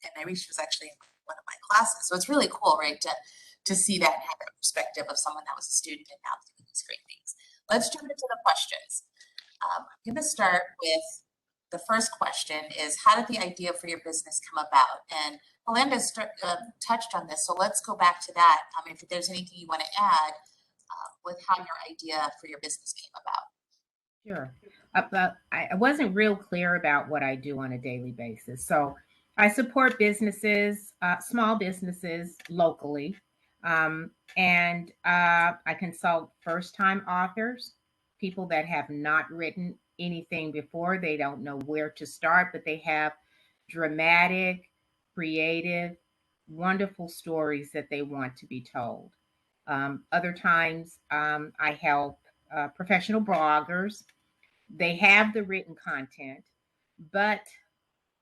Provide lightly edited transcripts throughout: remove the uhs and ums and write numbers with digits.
and I reached was actually in one of my classes. So it's really cool, right, to see that and have that perspective of someone that was a student and now doing these great things. Let's jump into the questions. I'm going to start with the first question is, how did the idea for your business come about? And Melinda touched on this, so let's go back to that. If there's anything you want to add with how your idea for your business came about. Sure. I wasn't real clear about what I do on a daily basis. So I support businesses, small businesses locally, and I consult first-time authors, people that have not written anything before. They don't know where to start, but they have dramatic, creative, wonderful stories that they want to be told. Other times, I help professional bloggers. They have the written content, but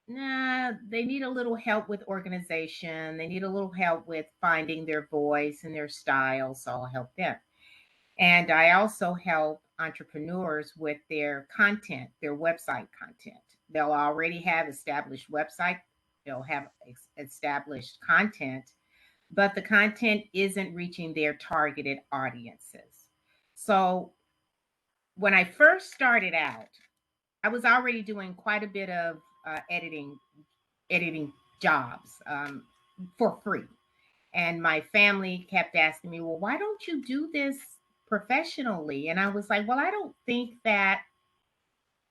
they need a little help with organization. They need a little help with finding their voice and their style, so I'll help them. And I also help entrepreneurs with their content, their website content. They'll already have established website, they'll have established content, but the content isn't reaching their targeted audiences. So when I first started out, I was already doing quite a bit of editing jobs for free. And my family kept asking me, well, why don't you do this professionally? And I was like, well, I don't think that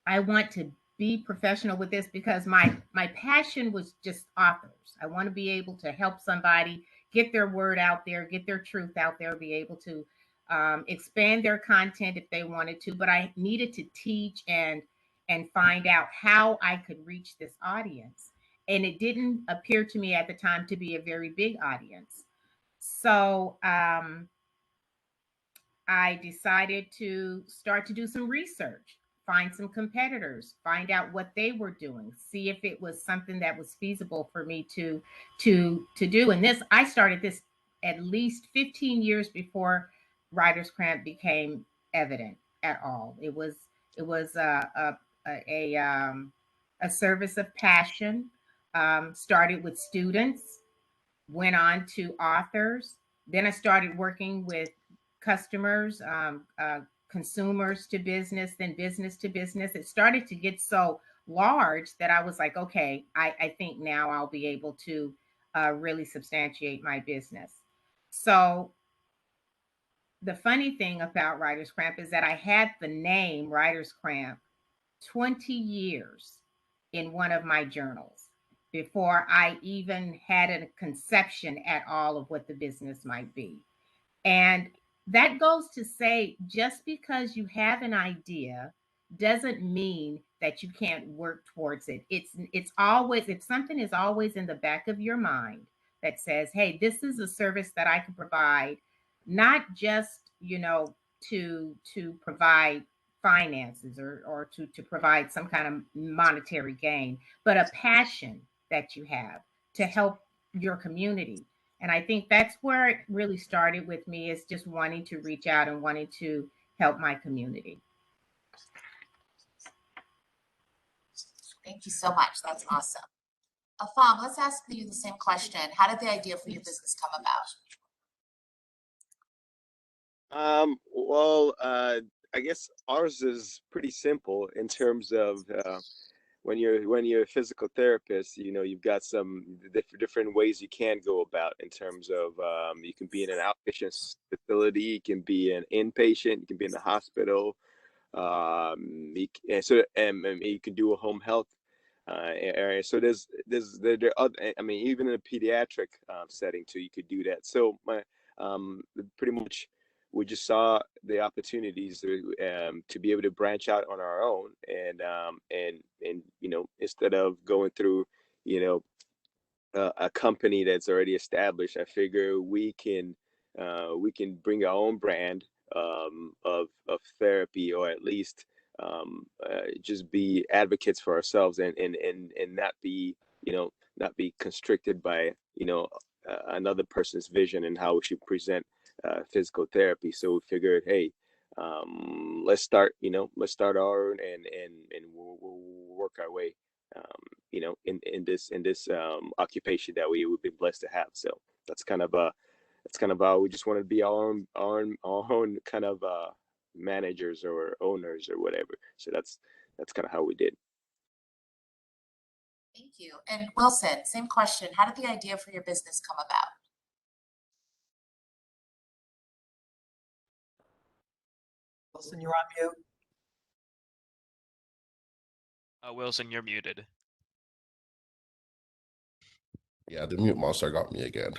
I want to be professional with this, because my passion was just authors. I want to be able to help somebody get their word out there, get their truth out there, be able to expand their content if they wanted to. But I needed to teach and find out how I could reach this audience. And it didn't appear to me at the time to be a very big audience. So I decided to start to do some research, find some competitors, find out what they were doing, see if it was something that was feasible for me to do. And this, I started this at least 15 years before writer's cramp became evident at all. It was a service of passion. Started with students, went on to authors. Then I started working with customers, consumers to business, then business to business. It started to get so large that I was like, okay, I think now I'll be able to really substantiate my business. So the funny thing about writer's cramp is that I had the name writer's cramp 20 years in one of my journals before I even had a conception at all of what the business might be. And that goes to say, just because you have an idea doesn't mean that you can't work towards it. It's always, if something is always in the back of your mind that says, hey, this is a service that I can provide, not just, to provide finances or to provide some kind of monetary gain, but a passion that you have to help your community. And I think that's where it really started with me, is just wanting to reach out and wanting to help my community. Thank you so much. That's awesome. Afam, let's ask you the same question. How did the idea for your business come about? Well, I guess ours is pretty simple in terms of when you're a physical therapist, you've got some different ways you can go about in terms of you can be in an outpatient facility, you can be an inpatient, you can be in the hospital, you can do a home health area. So there are other, even in a pediatric setting too, you could do that. So pretty much we just saw the opportunities to be able to branch out on our own, and instead of going through a company that's already established, I figure we can bring our own brand of therapy, or at least just be advocates for ourselves, and not be constricted by another person's vision and how we should present physical therapy. So we figured, hey, let's start our own, and we'll work our way in this occupation that we've been blessed to have. So that's kind of we just want to be our own kind of managers or owners or whatever. So that's kind of how we did. Thank you. And Wilson, same question. How did the idea for your business come about? Wilson, you're on mute. Wilson, you're muted. Yeah, the mute monster got me again.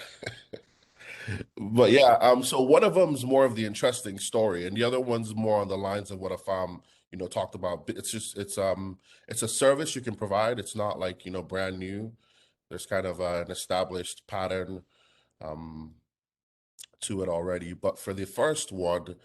But yeah, so one of them is more of the interesting story, and the other one's more on the lines of what Afam, talked about. It's a service you can provide. It's not like, brand new. There's kind of an established pattern to it already. But for the first one,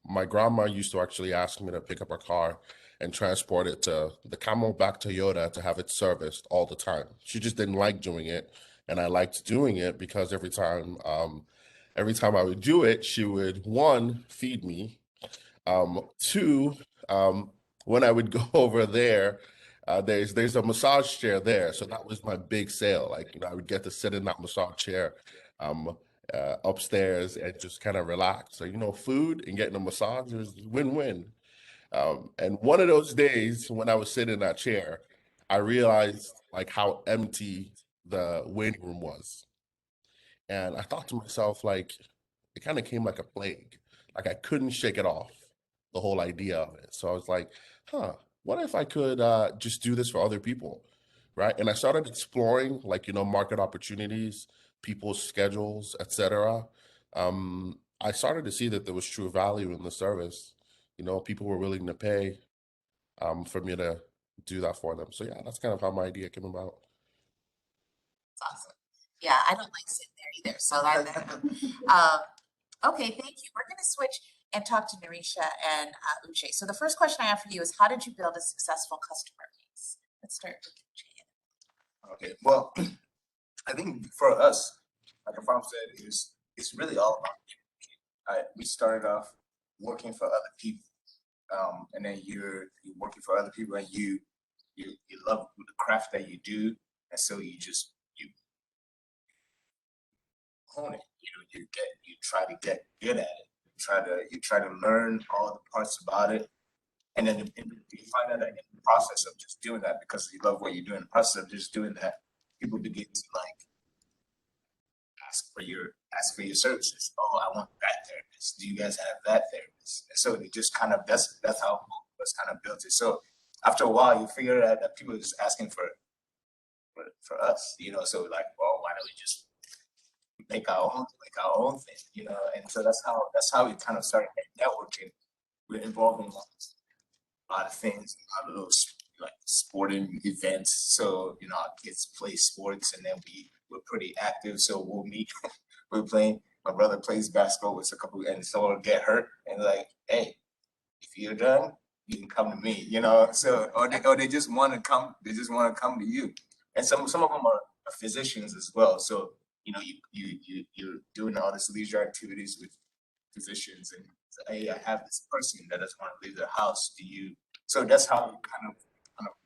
my grandma used to actually ask me to pick up her car and transport it to the Camelback Toyota to have it serviced all the time. She just didn't like doing it, and I liked doing it because every time I would do it, she would, one, feed me, two, when I would go over there, there's a massage chair there, so that was my big sale. Like, I would get to sit in that massage chair upstairs and just kind of relax. So, food and getting a massage was win-win. And one of those days when I was sitting in that chair, I realized like how empty the waiting room was. And I thought to myself, like, it kind of came like a plague. Like, I couldn't shake it off, the whole idea of it. So I was like, what if I could just do this for other people? Right. And I started exploring, like, market opportunities, people's schedules, etc. I started to see that there was true value in the service. People were willing to pay for me to do that for them. So yeah, that's kind of how my idea came about. That's awesome. Yeah, I don't like sitting there either. So okay, thank you. We're going to switch and talk to Narisha and Uche. So the first question I have for you is, how did you build a successful customer base? Let's start with Uche. Okay, well, I think for us, like Afam said, it's really all about we started off working for other people, and then you're working for other people, and you love the craft that you do, and so you hone it. You try to get good at it. You try to learn all the parts about it, and then you find out that in the process of just doing that, because you love what you do in the process of just doing that, people begin to like ask for your services. Oh, I want that therapist. Do you guys have that therapist? And so it just kind of that's how was kind of built it. So after a while, you figure out that people are just asking for us, So like, well, why don't we just make our own thing, And so that's how we kind of started networking. We're involved in a lot of things, a lot of those like sporting events. So our kids play sports, and then we're pretty active. So we'll meet. We're playing. My brother plays basketball with a couple, and someone will get hurt, and like, hey, if you're done, you can come to me, So or they just want to come. They just want to come to you, and some of them are physicians as well. So you're doing all this leisure activities with physicians, and say, hey, I have this person that doesn't want to leave their house. Do you? So that's how we kind of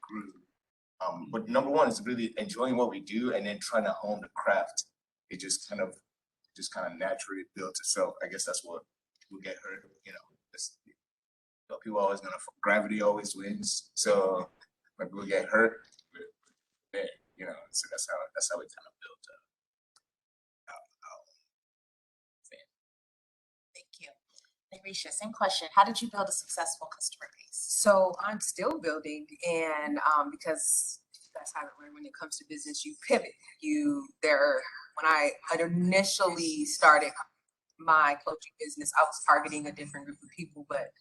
grew. But number one is really enjoying what we do, and then trying to hone the craft. It just kind of naturally built itself. I guess that's what people get hurt. People always gravity always wins. So when people get hurt, we're there. So that's how we kind of built our thing. Thank you. Narisha, same question. How did you build a successful customer base? So I'm still building, and because that's how it learned when it comes to business, you pivot. When I initially started my coaching business, I was targeting a different group of people, but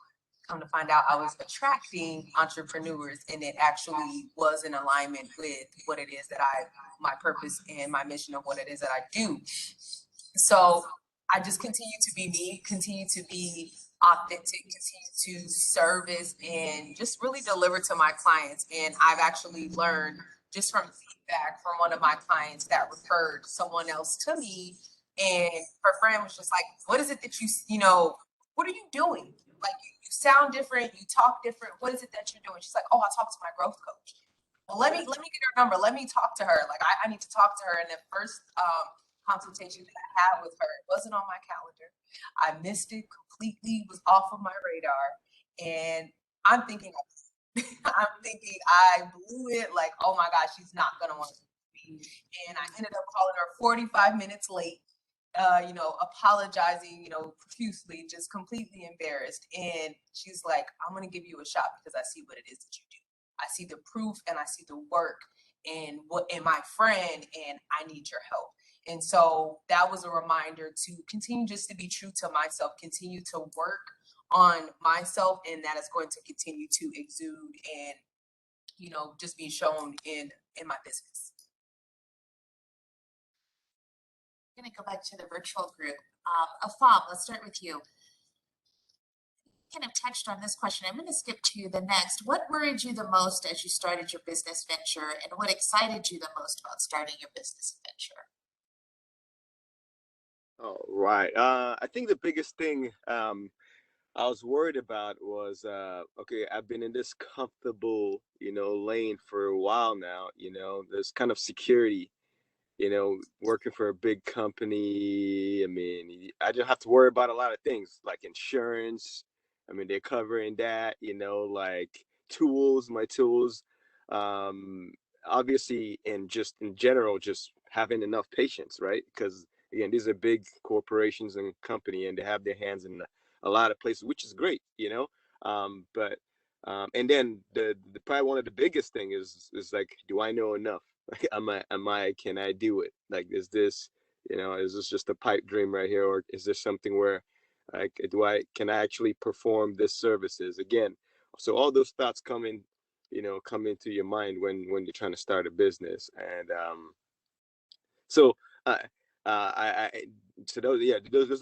come to find out I was attracting entrepreneurs, and it actually was in alignment with what it is that my purpose and my mission of what it is that I do. So I just continue to be me, continue to be authentic, continue to service, and just really deliver to my clients. And I've actually learned just from feedback from one of my clients that referred someone else to me, and her friend was just like, what is it that what are you doing? Like, you sound different, you talk different. What is it that you're doing? She's like, oh, I talked to my growth coach. well, let me get her number. Let me talk to her. Like I need to talk to her. And the first consultation that I had with her, it wasn't on my calendar. I missed it completely, was off of my radar. And I'm thinking I blew it, like, oh my gosh, she's not gonna want to me. And I ended up calling her 45 minutes late, apologizing, profusely, just completely embarrassed. And she's like, I'm gonna give you a shot because I see what it is that you do. I see the proof and I see the work and my friend, and I need your help. And so that was a reminder to continue just to be true to myself, continue to work on myself, and that is going to continue to exude and just be shown in my business. I'm going to go back to the virtual group. Afam, let's start with you. Kind of touched on this question. I'm going to skip to the next. What worried you the most as you started your business venture, and what excited you the most about starting your business venture? All right. I think the biggest thing I was worried about was okay, I've been in this comfortable, lane for a while now, there's kind of security, working for a big company. I mean, I don't have to worry about a lot of things like insurance. I mean, they're covering that, like my tools. Um, Obviously, and just in general, just having enough patience, right? Because again, these are big corporations and company, and they have their hands in a lot of places, which is great, But and then the probably one of the biggest thing is like, do I know enough? Like, can I do it? Like, is this just a pipe dream right here, or is there something where, like, can I actually perform this services again? So all those thoughts come into your mind when you're trying to start a business. And so uh, I so those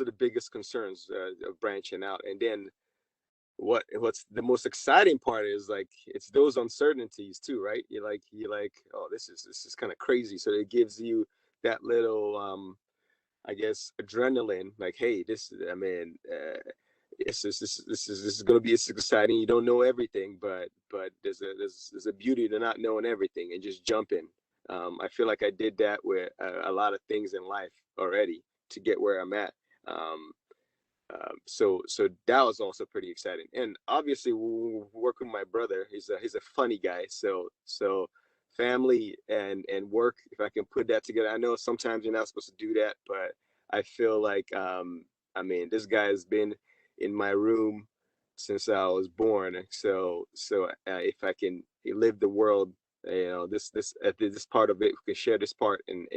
are the biggest concerns of branching out. And then what's the most exciting part is, like, it's those uncertainties too, right? You're like, oh, this is kind of crazy. So it gives you that little I guess adrenaline, like, hey, I mean, this is going to be exciting. You don't know everything, but there's a beauty to not knowing everything and just jumping. I feel like I did that with a lot of things in life already to get where I'm at. So that was also pretty exciting. And obviously, work with my brother. He's a funny guy. So family and work, if I can put that together. I know sometimes you're not supposed to do that, but I feel like I mean, this guy has been in my room since I was born. So if I can live the world, this part of it, we can share this part and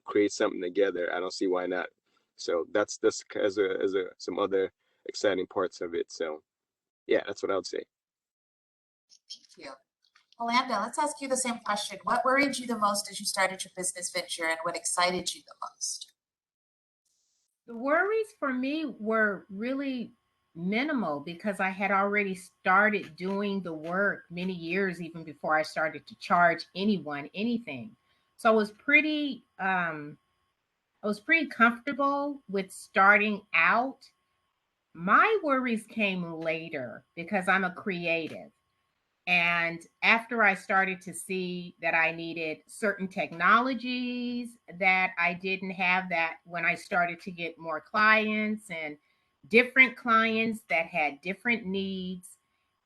create something together. I don't see why not. So that's as some other exciting parts of it. So yeah, that's what I would say. Thank you. Amanda, let's ask you the same question. What worried you the most as you started your business venture, and what excited you the most? The worries for me were really minimal because I had already started doing the work many years even before I started to charge anyone anything. So I was pretty comfortable with starting out. My worries came later because I'm a creative. And after I started to see that I needed certain technologies that I didn't have, that when I started to get more clients and different clients that had different needs,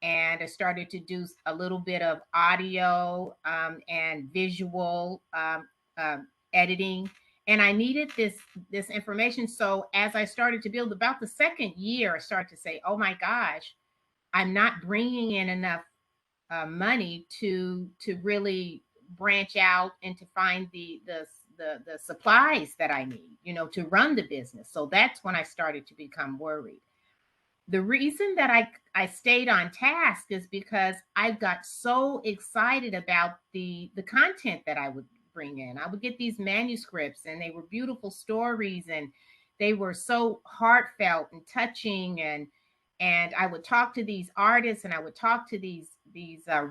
and I started to do a little bit of audio and visual editing, and I needed this information. So as I started to build, about the second year, I started to say, "Oh my gosh, I'm not bringing in enough money to really branch out and to find the supplies that I need, to run the business." So that's when I started to become worried. The reason that I stayed on task is because I got so excited about the content that I would bring in. I would get these manuscripts, and they were beautiful stories, and they were so heartfelt and touching, and I would talk to these artists, and I would talk to these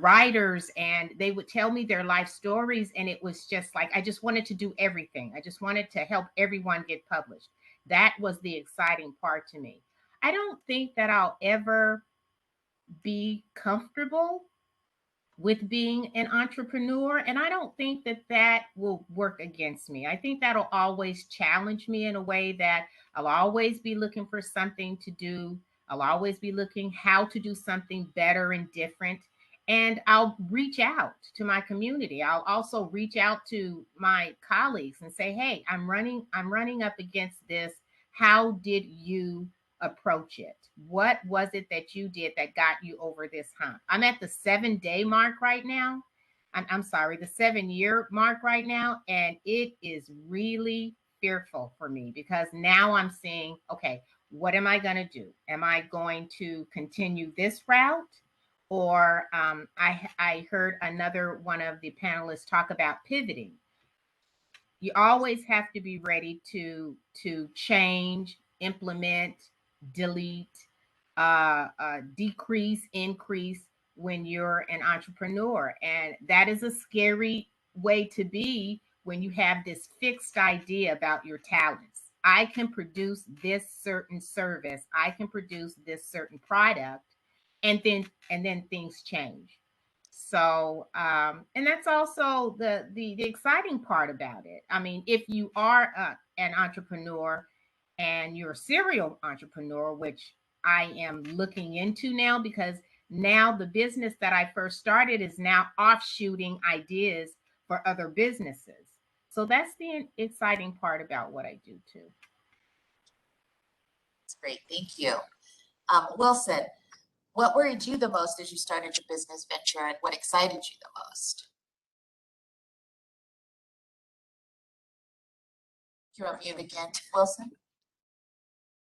writers, and they would tell me their life stories, and it was just like I just wanted to do everything. I just wanted to help everyone get published. That was the exciting part to me. I don't think that I'll ever be comfortable with being an entrepreneur. And I don't think that that will work against me. I think that'll always challenge me in a way that I'll always be looking for something to do. I'll always be looking how to do something better and different. And I'll reach out to my community. I'll also reach out to my colleagues and say, hey, I'm running up against this. How did you approach it? What was it that you did that got you over this hump? I'm at the 7-day mark right now. I'm sorry, the 7-year mark right now. And it is really fearful for me because now I'm seeing, okay, what am I going to do? Am I going to continue this route? Or I heard another one of the panelists talk about pivoting. You always have to be ready to change, implement, delete, decrease, increase when you're an entrepreneur. And that is a scary way to be when you have this fixed idea about your talents. I can produce this certain service, I can produce this certain product, and then things change. So and that's also the exciting part about it. I mean, if you are an entrepreneur and you're a serial entrepreneur, which I am looking into now, because now the business that I first started is now offshooting ideas for other businesses. So that's the exciting part about what I do too. That's great. Thank you. Wilson, what worried you the most as you started your business venture, and what excited you the most? You're on mute again, Wilson.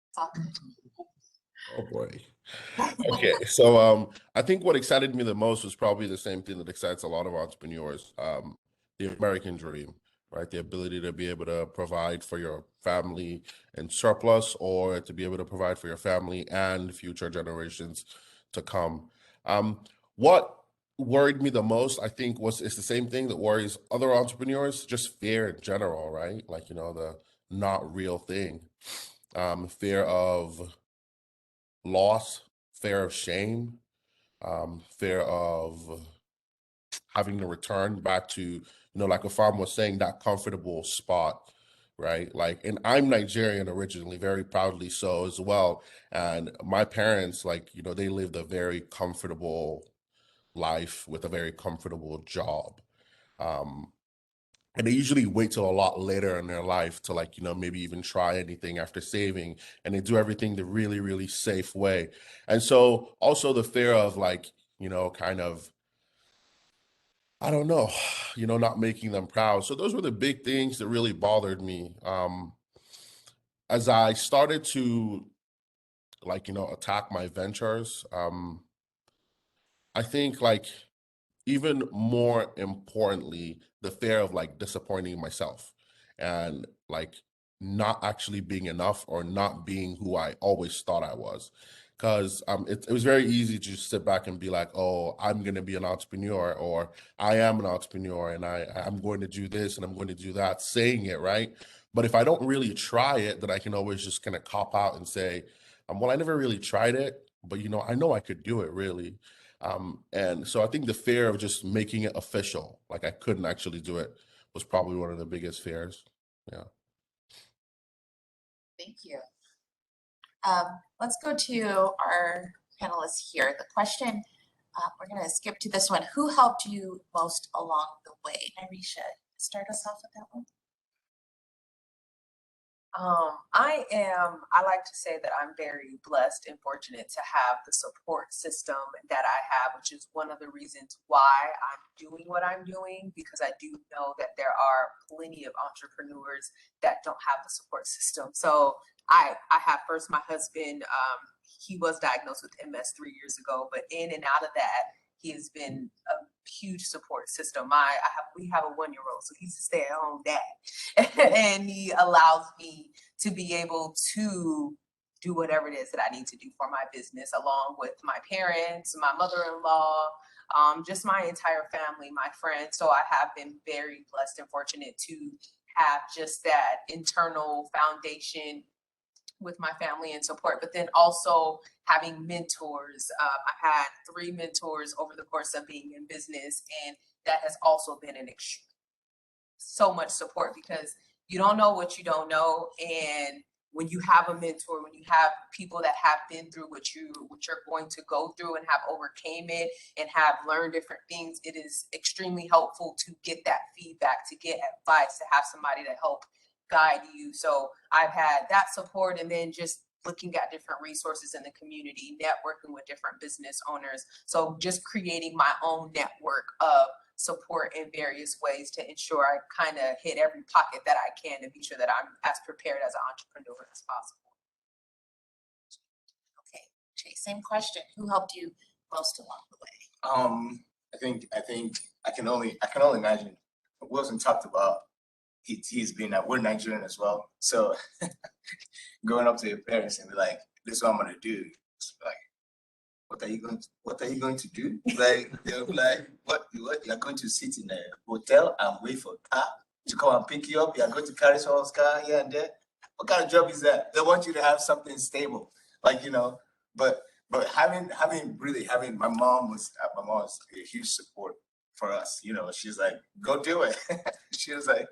It's all good. Oh boy. Okay, so I think what excited me the most was probably the same thing that excites a lot of entrepreneurs, the American dream, right? The ability to be able to provide for your family and surplus, or to be able to provide for your family and future generations to come. What worried me the most, I think, it's the same thing that worries other entrepreneurs, just fear in general, right? Like, the not real thing, fear of loss, fear of shame, fear of having to return back to, like a farm was saying, that comfortable spot, right? Like, and I'm Nigerian originally, very proudly so as well. And my parents, like, they lived a very comfortable life with a very comfortable job. And they usually wait till a lot later in their life to, like, maybe even try anything after saving, and they do everything the really, really safe way. And so also the fear of, like, kind of, I don't know, not making them proud. So those were the big things that really bothered me. As I started to, like, attack my ventures, I think, like, even more importantly, the fear of, like, disappointing myself and, like, not actually being enough or not being who I always thought I was. Because it was very easy to just sit back and be like, oh, I'm going to be an entrepreneur, or I am an entrepreneur, and I'm going to do this and I'm going to do that, saying it, right? But if I don't really try it, then I can always just kind of cop out and say, well, I never really tried it, but, I know I could do it, really. And so I think the fear of just making it official, like I couldn't actually do it, was probably one of the biggest fears. Yeah. Thank you. Let's go to our panelists here. The question, we're going to skip to this one. Who helped you most along the way? Narisha, start us off with that one. I like to say that I'm very blessed and fortunate to have the support system that I have, which is one of the reasons why I'm doing what I'm doing, because I do know that there are plenty of entrepreneurs that don't have the support system. So I have first my husband, he was diagnosed with MS 3 years ago, but in and out of that, he has been a huge support system. We have a 1-year-old, so he's a stay-at-home dad, and he allows me to be able to do whatever it is that I need to do for my business, along with my parents, my mother-in-law, just my entire family, my friends. So I have been very blessed and fortunate to have just that internal foundation with my family and support, but then also having mentors. I had 3 mentors over the course of being in business, and that has also been so much support, because you don't know what you don't know. And when you have a mentor, when you have people that have been through what you're going to go through and have overcame it and have learned different things, it is extremely helpful to get that feedback, to get advice, to have somebody to help guide you. So I've had that support, and then just looking at different resources in the community, networking with different business owners. So just creating my own network of support in various ways to ensure I kind of hit every pocket that I can to be sure that I'm as prepared as an entrepreneur as possible. Okay, Jay, same question. Who helped you most along the way? I think I can only imagine. Wilson talked about he's been we're Nigerian as well. So going up to your parents and be like, this is what I'm gonna do. It's like, what are you going to do? Like, they'll be like, what you're going to sit in a hotel and wait for a car to come and pick you up? You're going to carry someone's car here and there? What kind of job is that? They want you to have something stable, like, but having my mom was a huge support for us. She's like, go do it. She was like,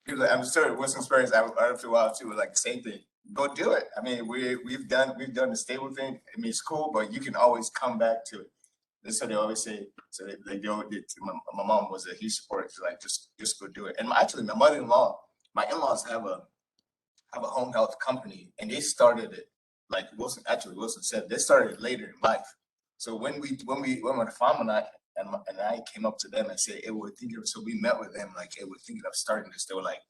I'm sure Wilson Spurs after a while too, like the same thing. Go do it. I mean, we've done the stable thing. I mean, it's cool, but you can always come back to it. That's what they always say. So my mom was a huge support. She's like, just go do it. And actually, my in-laws have a home health company, and they started it like Wilson said. They started it later in life. So when my farm and I came up to them and said, hey, we're thinking of, so we met with them, like, hey, we're thinking of starting this. They were like,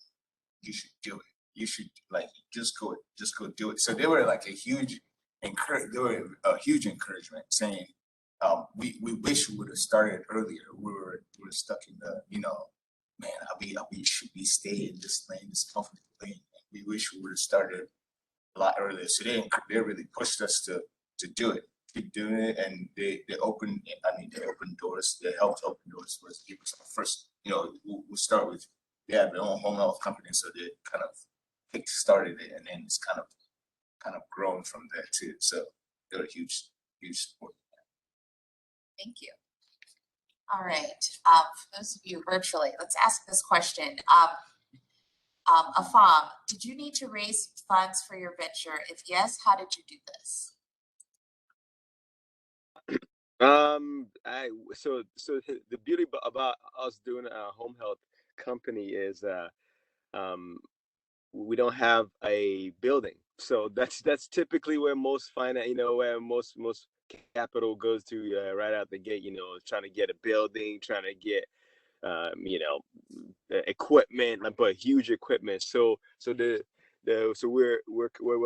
you should do it. You should, like, just go do it. So they were like a huge encouragement, saying, we wish we would have started earlier. We were stuck in the, man, should we stay in this lane, this comfortable lane? We wish we would have started a lot earlier. So they really pushed us to do it. Keep doing it, and they opened doors. They helped open doors for us. Give us our first, we'll start with, they had their own home health company, so they kind of started it, and then it's kind of grown from there too. So they're a huge support. Thank you. All right, for those of you virtually, let's ask this question. Afam, did you need to raise funds for your venture? If yes, how did you do this? So the beauty about us doing a home health company is we don't have a building, so that's typically where most where most capital goes to right out the gate. Trying to get a building, trying to get equipment, but huge equipment. So we're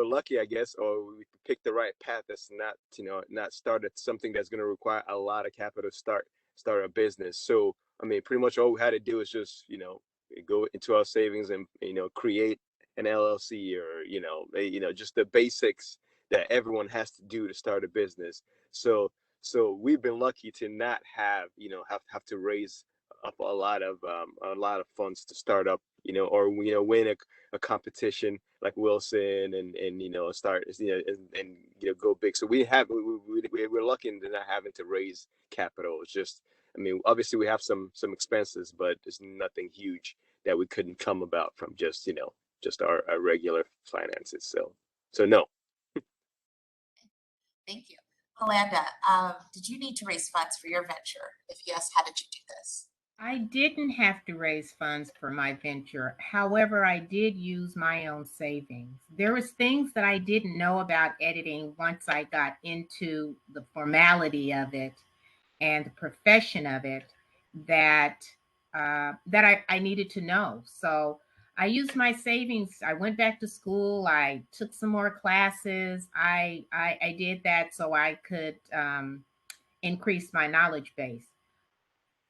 lucky, I guess, or we picked the right path. That's not started something that's going to require a lot of capital to start a business. So I mean, pretty much all we had to do is just go into our savings and create an LLC, or just the basics that everyone has to do to start a business. So we've been lucky to not have have to raise up a lot of funds to start up, or win a competition like Wilson and start and go big. So we're lucky in not having to raise capital. It's just, I mean, obviously we have some expenses, but there's nothing huge that we couldn't come about from just our regular finances. So no. Thank you. Amanda, did you need to raise funds for your venture? If yes, how did you do this? I didn't have to raise funds for my venture. However, I did use my own savings. There was things that I didn't know about editing once I got into the formality of it and the profession of it that I needed to know. So I used my savings. I went back to school. I took some more classes. I did that so I could increase my knowledge base.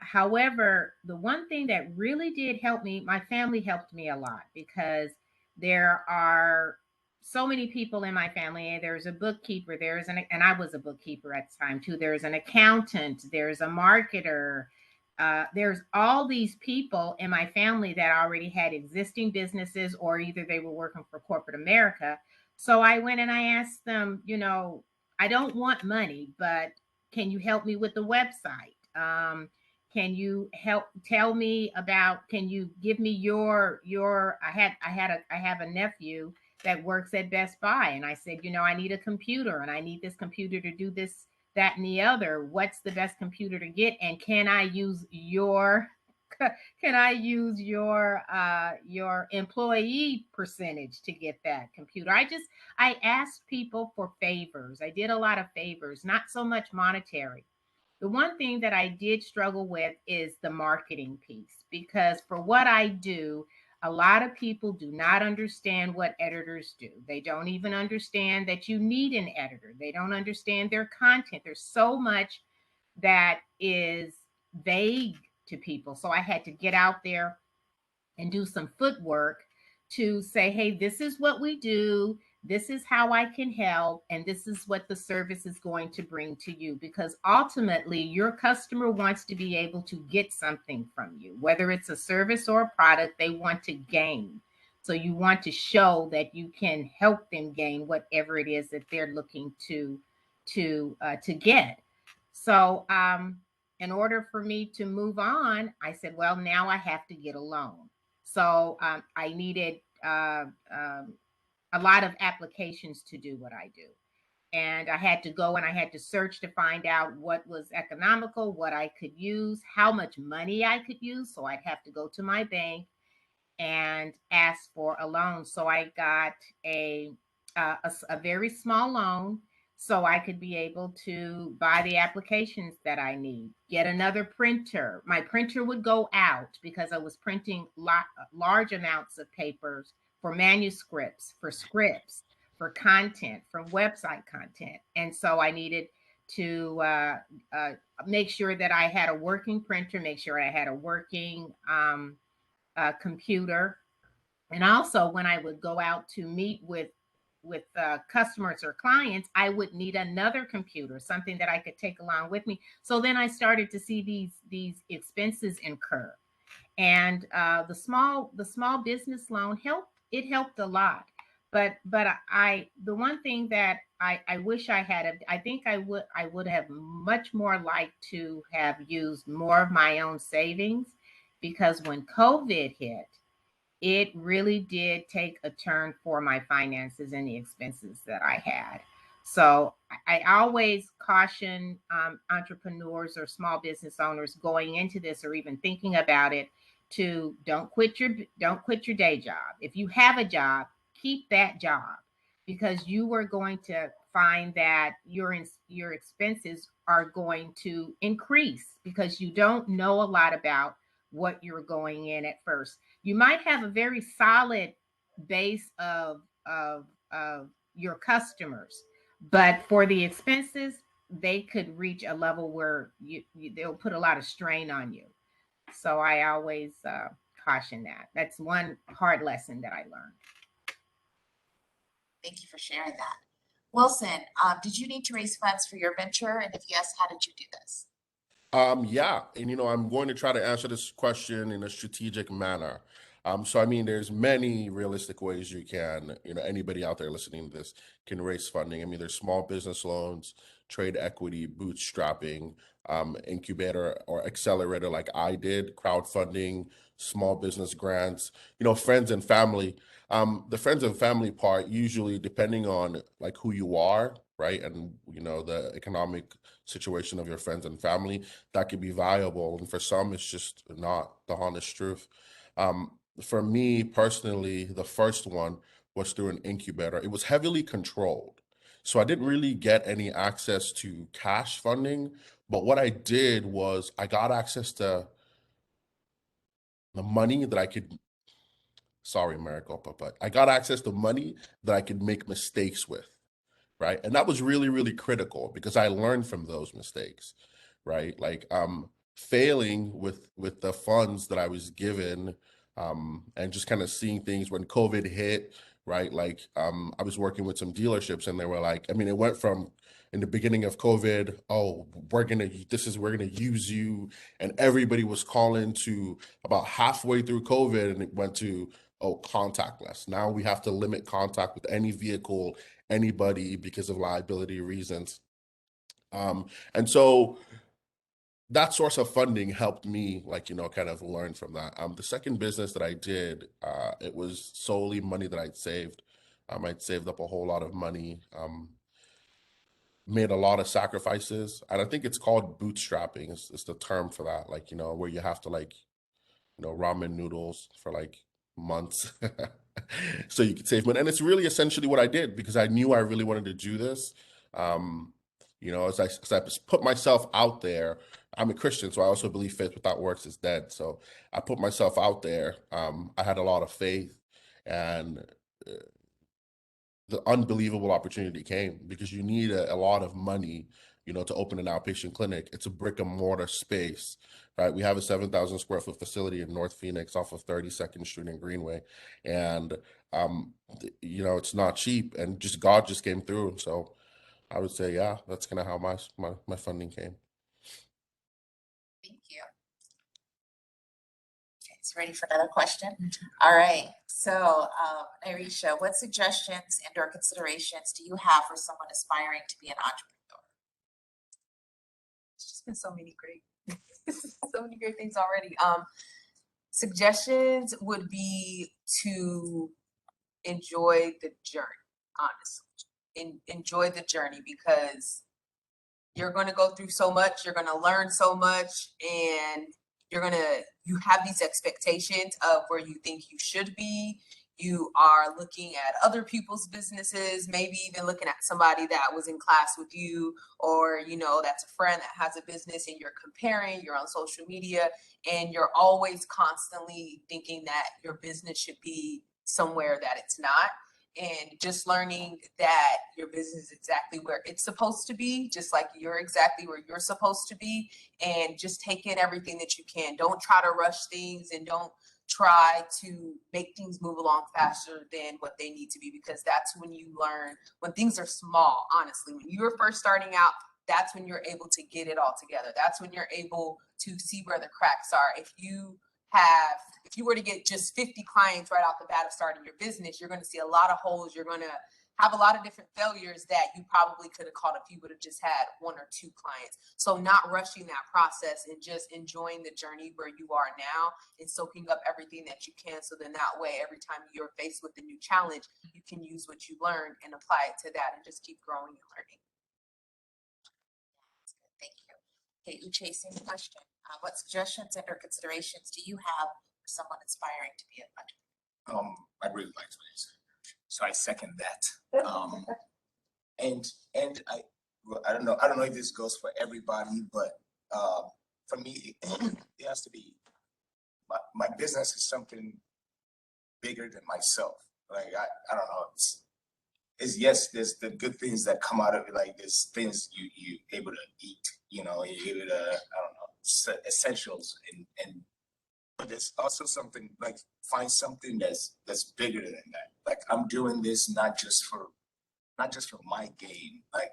However, the one thing that really did help me, my family helped me a lot, because there are so many people in my family. There's a bookkeeper, and I was a bookkeeper at the time too. There's an accountant, there's a marketer. There's all these people in my family that already had existing businesses, or either they were working for corporate America. So I went and I asked them, I don't want money, but can you help me with the website? Can you tell me about, can you give me I have a nephew that works at Best Buy. And I said, I need a computer and I need this computer to do this, that, and the other. What's the best computer to get? And can I use your employee percentage to get that computer? I asked people for favors. I did a lot of favors, not so much monetary. The one thing that I did struggle with is the marketing piece, because for what I do, a lot of people do not understand what editors do. They don't even understand that you need an editor. They don't understand their content. There's so much that is vague to people. So I had to get out there and do some footwork to say, hey, this is what we do. This is how I can help. And this is what the service is going to bring to you. Because ultimately, your customer wants to be able to get something from you, whether it's a service or a product they want to gain. So you want to show that you can help them gain whatever it is that they're looking to get. So in order for me to move on, I said, well, now I have to get a loan. So I needed a lot of applications to do what I do. And I had to go and I had to search to find out what was economical, what I could use, how much money I could use. So I'd have to go to my bank and ask for a loan. So I got a very small loan so I could be able to buy the applications that I need, get another printer. My printer would go out because I was printing large amounts of papers for manuscripts, for scripts, for content, from website content. And so I needed to make sure that I had a working printer, make sure I had a working computer. And also when I would go out to meet with customers or clients, I would need another computer, something that I could take along with me. So then I started to see these expenses incur, and the small business loan helped. It helped a lot, but the one thing that I wish I had, I think I would have much more liked to have used more of my own savings, because when COVID hit, it really did take a turn for my finances and the expenses that I had. So I always caution entrepreneurs or small business owners going into this or even thinking about it to don't quit your day job. If you have a job, keep that job, because you are going to find that your expenses are going to increase because you don't know a lot about what you're going in at first. You might have a very solid base of your customers, but for the expenses, they could reach a level where they'll put a lot of strain on you. So I always caution that. That's one hard lesson that I learned. Thank you for sharing that. Wilson, did you need to raise funds for your venture? And if yes, how did you do this? Yeah, and I'm going to try to answer this question in a strategic manner. So I mean, there's many realistic ways you can, anybody out there listening to this can raise funding. I mean, there's small business loans, trade equity, bootstrapping, incubator or accelerator like I did, crowdfunding, small business grants, friends and family. The friends and family part, usually depending on like who you are, right? And, the economic situation of your friends and family, that could be viable. And for some, it's just not the honest truth. For me personally, the first one was through an incubator. It was heavily controlled. So I didn't really get any access to cash funding. But what I did was I got access to the money that I could, sorry, Maricopa, but I got access to money that I could make mistakes with. Right. And that was really, really critical because I learned from those mistakes. Right. Like failing with the funds that I was given, and just kind of seeing things when COVID hit, right? Like I was working with some dealerships and they were like, I mean, it went from in the beginning of COVID, oh, we're gonna use you, and everybody was calling, to about halfway through COVID, and it went to oh, contactless. Now we have to limit contact with any vehicle, anybody, because of liability reasons. And so that source of funding helped me, like, kind of learn from that. The second business that I did, it was solely money that I'd saved. I'd saved up a whole lot of money, made a lot of sacrifices. And I think it's called bootstrapping is the term for that, like, where you have to, like, ramen noodles for like months so you could save money. And it's really essentially what I did, because I knew I really wanted to do this. As I put myself out there. I'm a Christian, so I also believe faith without works is dead. So I put myself out there. I had a lot of faith, and the unbelievable opportunity came, because you need a lot of money, to open an outpatient clinic. It's a brick and mortar space, right? We have a 7,000 square foot facility in North Phoenix off of 32nd Street and Greenway. And, it's not cheap, and God just came through. So I would say, yeah, that's kind of how my funding came. Thank you. Okay, it's ready for another question. All right. So, Irisha, what suggestions and/or considerations do you have for someone aspiring to be an entrepreneur? It's just been so many great things already. Suggestions would be to enjoy the journey, honestly. Enjoy the journey, because you're going to go through so much, you're going to learn so much, and you have these expectations of where you think you should be. You are looking at other people's businesses, maybe even looking at somebody that was in class with you, or, that's a friend that has a business, and you're comparing, you're on social media, and you're always constantly thinking that your business should be somewhere that it's not. And just learning that your business is exactly where it's supposed to be, just like you're exactly where you're supposed to be, and just take in everything that you can. Don't try to rush things, and don't try to make things move along faster than what they need to be, because that's when you learn, when things are small. Honestly, when you're first starting out, that's when you're able to get it all together. That's when you're able to see where the cracks are. If you were to get just 50 clients right off the bat of starting your business, you're going to see a lot of holes. You're going to have a lot of different failures that you probably could have caught if you would have just had 1 or 2 clients. So not rushing that process, and just enjoying the journey where you are now, and soaking up everything that you can. So then that way, every time you're faced with a new challenge, you can use what you learned and apply it to that, and just keep growing and learning. Thank you. Okay, Uche, same question. What suggestions and/or considerations do you have for someone aspiring to be an entrepreneur? I really liked what you said, so I second that. And I don't know if this goes for everybody, but for me, it has to be my business is something bigger than myself. Like I don't know. It's yes, there's the good things that come out of it, like there's things you able to eat, you're able to, I don't know, essentials, and but there's also something, like, find something that's bigger than that. Like, I'm doing this not just for my gain. Like,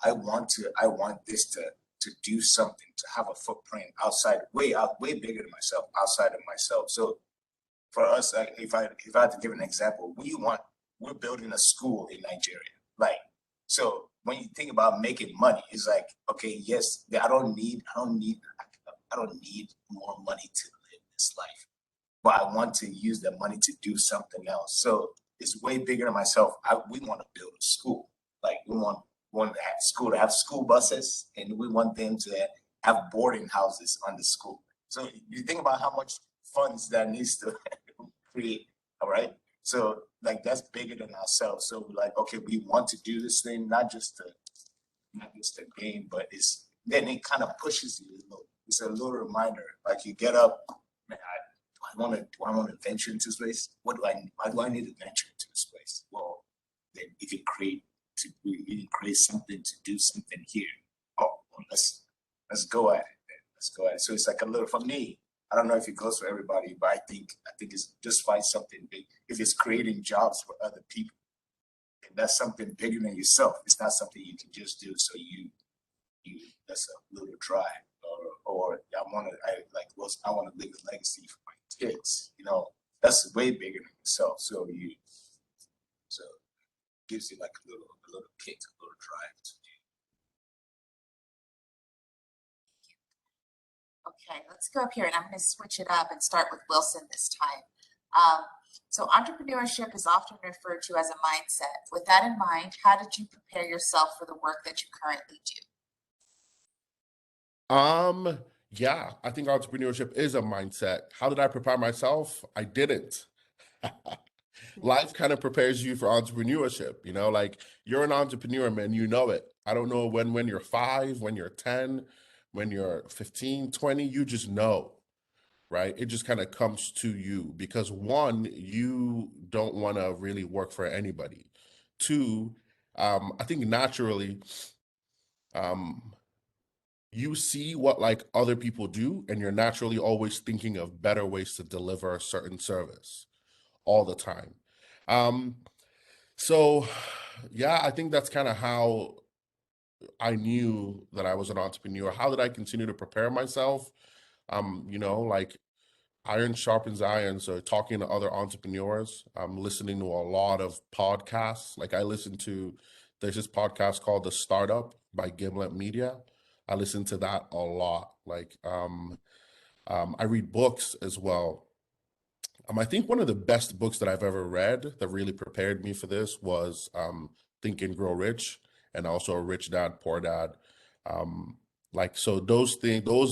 I want this to do something, to have a footprint way bigger than myself, outside of myself. So for us, if I had to give an example, we're building a school in Nigeria. Like, so when you think about making money, it's like, okay, yes, I don't need more money to live this life, but I want to use that money to do something else. So it's way bigger than myself. We want to build a school. Like, we want to have school buses, and we want them to have boarding houses on the school. So you think about how much funds that needs to create. All right. So, like, that's bigger than ourselves. So, like, okay, we want to do this thing, not just the game, but then it kind of pushes you a little. It's a little reminder. Like, you get up, man, do I want to venture into space? Why do I need to venture into space? Well, then you can create something to do something here. Oh, well, let's go at it. Let's go at it. So it's like a little, for me, I don't know if it goes for everybody, but I think it's just find something big. If it's creating jobs for other people, and that's something bigger than yourself. It's not something you can just do. So you that's a little dry. Or I want to leave a legacy for my kids. that's way bigger than yourself. So gives you like a little kick, a little drive to Okay, let's go up here and I'm going to switch it up and start with Wilson this time. So entrepreneurship is often referred to as a mindset. With that in mind, how did you prepare yourself for the work that you currently do? Yeah, I think entrepreneurship is a mindset. How did I prepare myself? I didn't. Life kind of prepares you for entrepreneurship, you know, like you're an entrepreneur, man, you know it. I don't know when you're 5, when you're 10, when you're 15, 20, you just know, right? It just kind of comes to you because one, you don't want to really work for anybody. Two, I think naturally, um, you see what like other people do, and you're naturally always thinking of better ways to deliver a certain service all the time. Um, so yeah, I think that's kind of how I knew that I was an entrepreneur. How did I continue to prepare myself? You know, like iron sharpens iron. So talking to other entrepreneurs, I'm listening to a lot of podcasts. Like there's this podcast called The Startup by Gimlet Media. I listen to that a lot. Like, I read books as well. I think one of the best books that I've ever read that really prepared me for this was Think and Grow Rich, and also Rich Dad, Poor Dad. Like, so those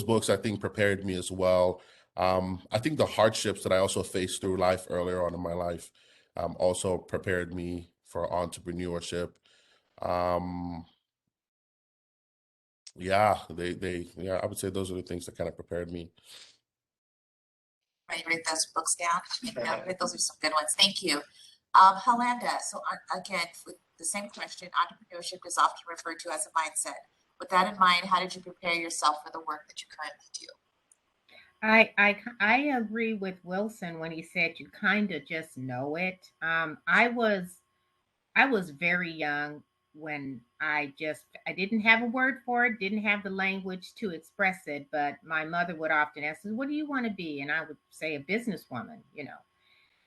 books I think prepared me as well. I think the hardships that I also faced through life earlier on in my life also prepared me for entrepreneurship. Um, yeah, yeah, I would say those are the things that kind of prepared me. Right, write those books down. Yeah, those are some good ones. Thank you. Halanda, so again, with the same question, entrepreneurship is often referred to as a mindset. With that in mind, how did you prepare yourself for the work that you currently do? I agree with Wilson when he said you kind of just know it. I was very young when I didn't have a word for it, didn't have the language to express it, but my mother would often ask me, "What do you want to be?" And I would say a businesswoman, you know.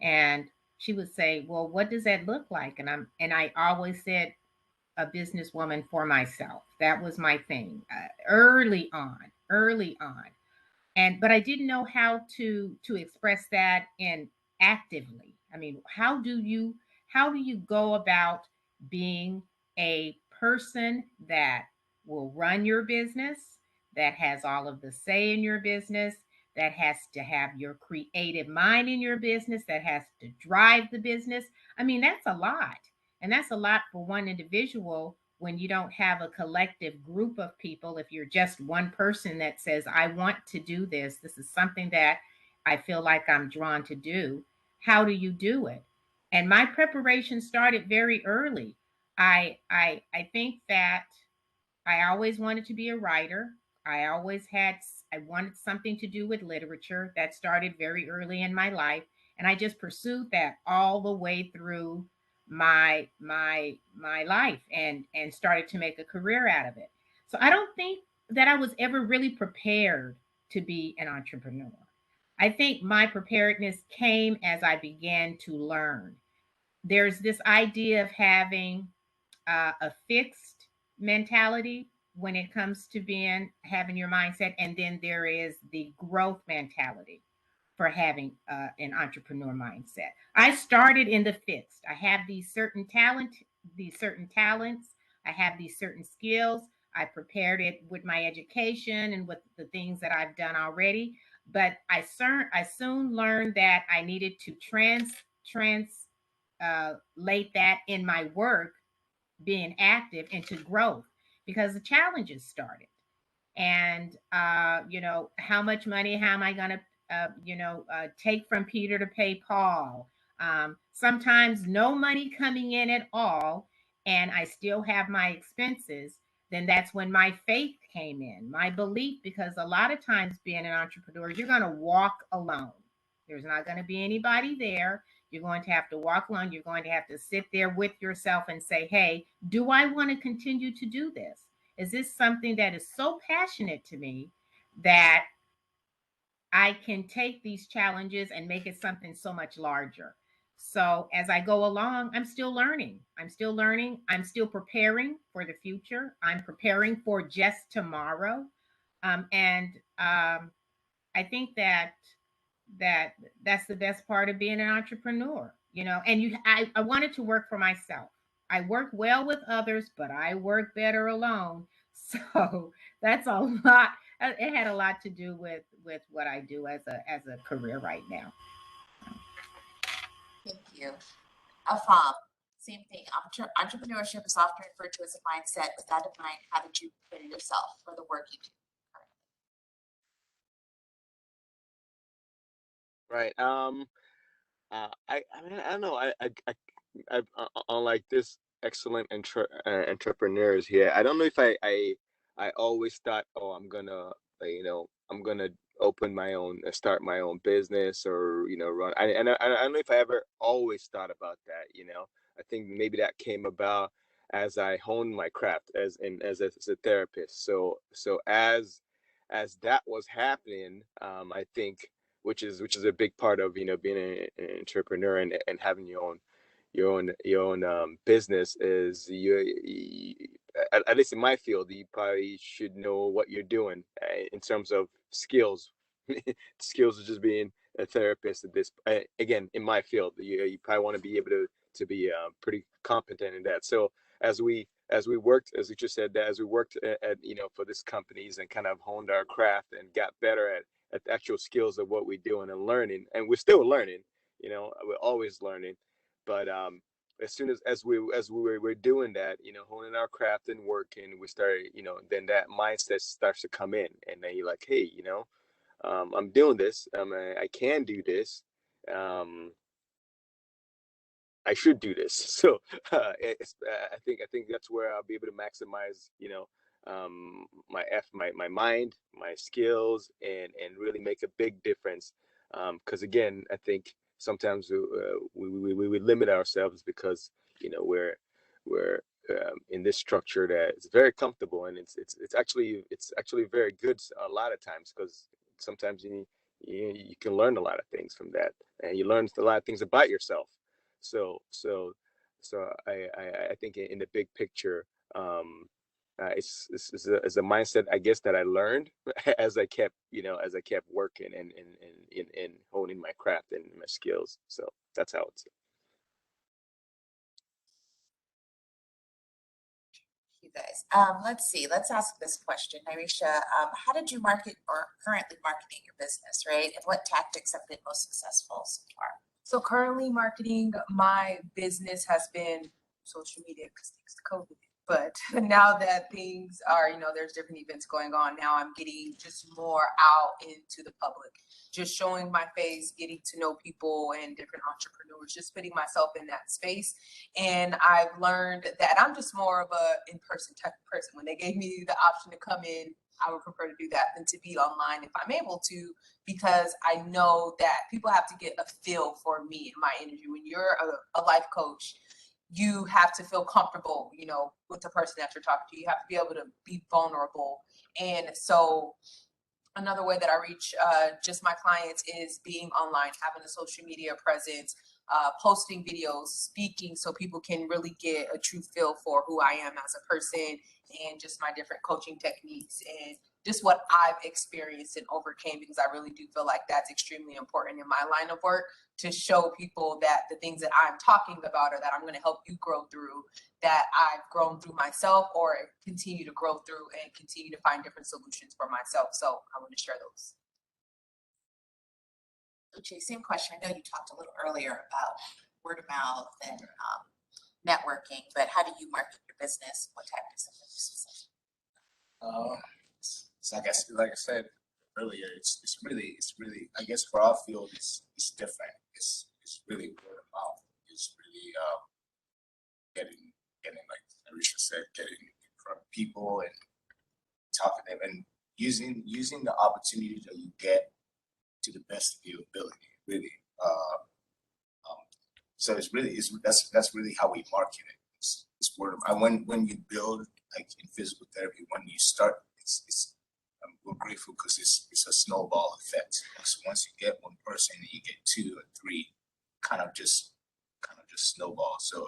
And she would say, "Well, what does that look like?" And I always said a businesswoman for myself. That was my thing early on, and but I didn't know how to express that in actively. I mean, how do you go about being a person that will run your business, that has all of the say in your business, that has to have your creative mind in your business, that has to drive the business? I mean, that's a lot. And that's a lot for one individual when you don't have a collective group of people. If you're just one person that says, I want to do this, this is something that I feel like I'm drawn to do, how do you do it? And my preparation started very early. I think that I always wanted to be a writer. I wanted something to do with literature. That started very early in my life. And I just pursued that all the way through my life and started to make a career out of it. So I don't think that I was ever really prepared to be an entrepreneur. I think my preparedness came as I began to learn. There's this idea of having a fixed mentality when it comes to having your mindset, and then there is the growth mentality for having an entrepreneur mindset. I started in the fixed. I have these certain talents. I have these certain skills. I prepared it with my education and with the things that I've done already. But I soon learned that I needed to translate that in my work, being active, into growth, because the challenges started. And how much money, how am I going to take from Peter to pay Paul? Sometimes no money coming in at all, and I still have my expenses. Then that's when my faith came in, my belief, because a lot of times being an entrepreneur, you're going to walk alone. There's not going to be anybody there. You're going to have to walk alone. You're going to have to sit there with yourself and say, hey, do I want to continue to do this? Is this something that is so passionate to me that I can take these challenges and make it something so much larger. So as I go along, I'm still learning. I'm still learning. I'm still preparing for the future. I'm preparing for just tomorrow. And I think that's the best part of being an entrepreneur, and I wanted to work for myself. I work well with others, but I work better alone. So that's a lot. It had a lot to do with what I do as a career right now. Thank you. Same thing. Entrepreneurship is often referred to as a mindset. With that in mind, how did you prepare yourself for the work you do currently? Right. I mean, I don't know. Unlike this excellent entrepreneurs here, I don't know if I always thought, oh, I'm gonna open my own, start my own business, or run. I don't know if I ever always thought about that. I think maybe that came about as I honed my craft as a therapist. So as that was happening, I think, which is a big part of being an entrepreneur and having your own business, is at least in my field, you probably should know what you're doing in terms of skills. Skills of just being a therapist at this, again, in my field, you probably want to be able to be pretty competent in that. So as we worked, as you just said, that as we worked at for these companies and kind of honed our craft and got better at the actual skills of what we're doing and learning, and we're still learning, we're always learning. But as soon as we were doing that, honing our craft and working, we started, then that mindset starts to come in, and then you're like, hey, I'm doing this. I can do this. Um, I should do this. So I think that's where I'll be able to maximize, my mind, my skills, and really make a big difference. Because again, I think sometimes we limit ourselves because we're in this structure that is very comfortable, and it's actually very good a lot of times, because sometimes you can learn a lot of things from that, and you learn a lot of things about yourself. So I think in the big picture, it's a mindset, I guess, that I learned as I kept working and honing my craft and my skills. So that's how it's. You guys, let's see. Let's ask this question, Irisha. How did you market or currently marketing your business, right? And what tactics have been most successful so far? So currently marketing my business has been social media, because thanks to COVID. But now that things are, there's different events going on, now I'm getting just more out into the public, just showing my face, getting to know people and different entrepreneurs, just putting myself in that space. And I've learned that I'm just more of a in-person type of person. When they gave me the option to come in, I would prefer to do that than to be online if I'm able to, because I know that people have to get a feel for me and my energy. When you're a life coach, you have to feel comfortable, with the person that you're talking to. You have to be able to be vulnerable. And so another way that I reach just my clients is being online, having a social media presence, posting videos, speaking, so people can really get a true feel for who I am as a person, and just my different coaching techniques and just what I've experienced and overcame, because I really do feel like that's extremely important in my line of work, to show people that the things that I'm talking about or that I'm going to help you grow through, that I've grown through myself or continue to grow through and continue to find different solutions for myself. So I want to share those. Uche, same question. I know you talked a little earlier about word of mouth and networking, but how do you market your business? What tactics have you used? So like I said earlier, it's really, I guess for our field, it's different. It's really word of mouth. It's really getting like Arisha said, getting in front of people and talking to them, and using the opportunities that you get to the best of your ability, really. So that's really how we market it. It's word of mouth. When you build, like in physical therapy, when you start, it's we're grateful because it's a snowball effect. So once you get one person, you get 2 or 3, kind of just snowball. So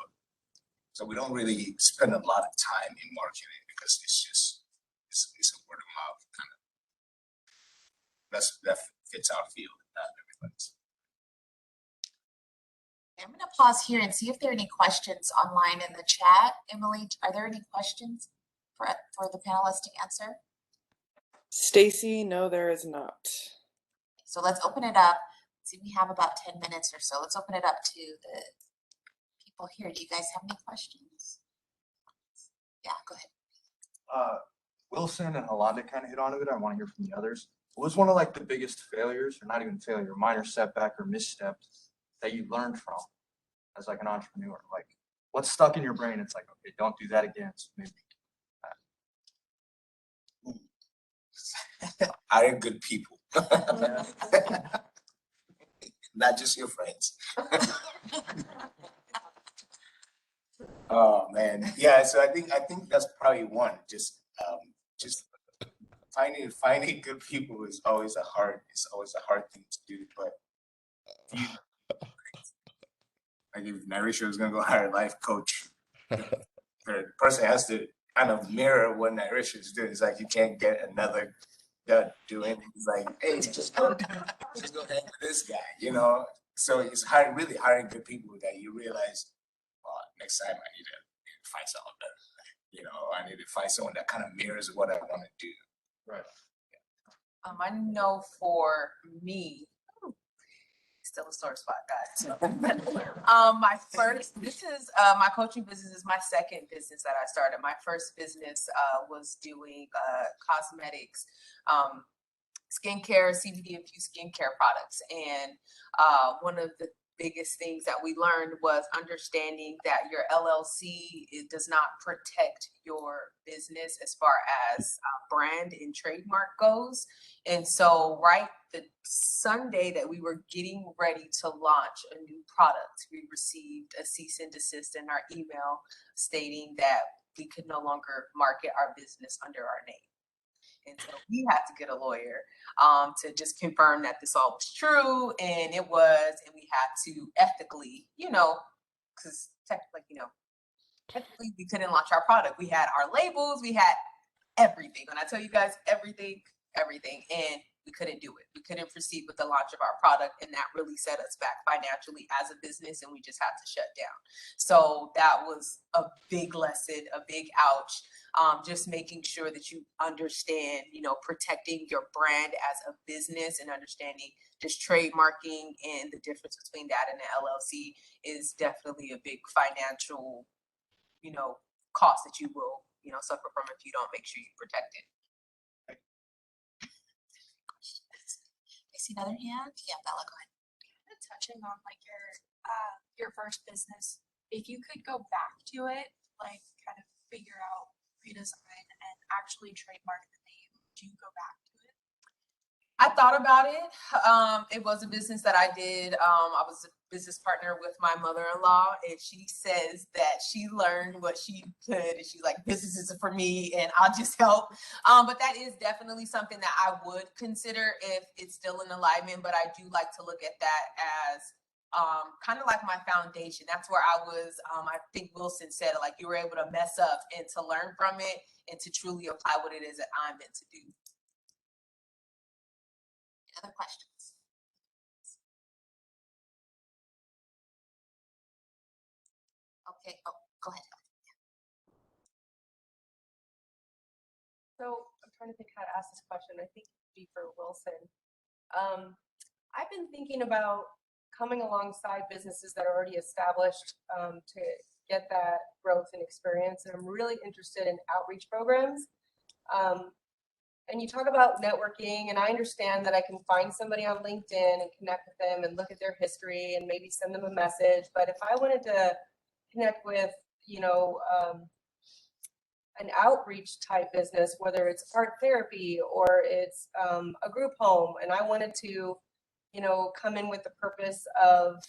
we don't really spend a lot of time in marketing because it's a word of mouth kind of. That fits our field, not everybody's. I'm going to pause here and see if there are any questions online in the chat. Emily, are there any questions for the panelists to answer? Stacy, no, there is not. So let's open it up. See, we have about 10 minutes or so. Let's open it up to the people here. Do you guys have any questions? Yeah, go ahead. Wilson and Halanda kind of hit on it. I want to hear from the others. What was one of like the biggest failures, or not even failure, minor setback or misstep that you learned from as like an entrepreneur? Like what's stuck in your brain? It's like, okay, don't do that again. So maybe. Hiring good people. Not just your friends. Oh man, yeah. So I think that's probably one. Just finding good people is always a hard thing to do. But like if Narisha was gonna go hire a life coach, the person has to kind of mirror what Narisha is doing. It's like you can't get another dud doing. It's like, hey, just go hang with this guy, you know. So it's really hiring good people that you realize, well, next time I need to find someone better. You know, I need to find someone that kind of mirrors what I want to do. Right. I know for me, still a sore spot, guys. My coaching business is my second business that I started. My first business was doing cosmetics, skincare, CBD infused skincare products. And one of the biggest things that we learned was understanding that your LLC, it does not protect your business as far as brand and trademark goes. And so right the Sunday that we were getting ready to launch a new product, we received a cease and desist in our email stating that we could no longer market our business under our name. And so we had to get a lawyer to just confirm that this all was true, and it was, and we had to ethically, because technically we couldn't launch our product. We had our labels, we had everything. When I tell you guys everything, and we couldn't do it. We couldn't proceed with the launch of our product, and that really set us back financially as a business, and we just had to shut down. So that was a big lesson, a big ouch. Just making sure that you understand, protecting your brand as a business and understanding just trademarking and the difference between that and the LLC is definitely a big financial, cost that you will, suffer from if you don't make sure you protect it. I see another hand. Yeah, Bella, go ahead. Touching on like your first business, if you could go back to it, like kind of figure out, redesign, and actually trademark the name, do you go back to it? I thought about it. It was a business that I did. I was a business partner with my mother-in-law, and she says that she learned what she could, and she's like, business isn't for me, and I'll just help. But that is definitely something that I would consider if it's still in alignment, but I do like to look at that as kind of like my foundation. That's where I was, I think Wilson said it, like you were able to mess up and to learn from it and to truly apply what it is that I'm meant to do. Other questions? Okay, go ahead. So I'm trying to think how to ask this question. I think it would be for Wilson. I've been thinking about coming alongside businesses that are already established to get that growth and experience. And I'm really interested in outreach programs. And you talk about networking, and I understand that I can find somebody on LinkedIn and connect with them and look at their history and maybe send them a message. But if I wanted to connect with, an outreach type business, whether it's art therapy or it's a group home, and I wanted to, come in with the purpose of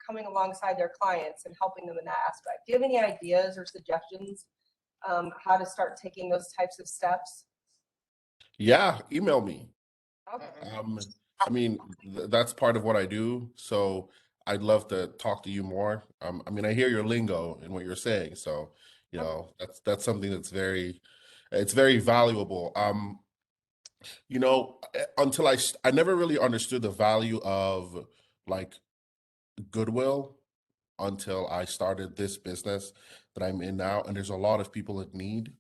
coming alongside their clients and helping them in that aspect. Do you have any ideas or suggestions how to start taking those types of steps? Yeah, email me. Okay. I mean, that's part of what I do. So I'd love to talk to you more. I mean, I hear your lingo and what you're saying. So, that's something that's it's very valuable. Until I never really understood the value of like goodwill until I started this business that I'm in now. And there's a lot of people in need.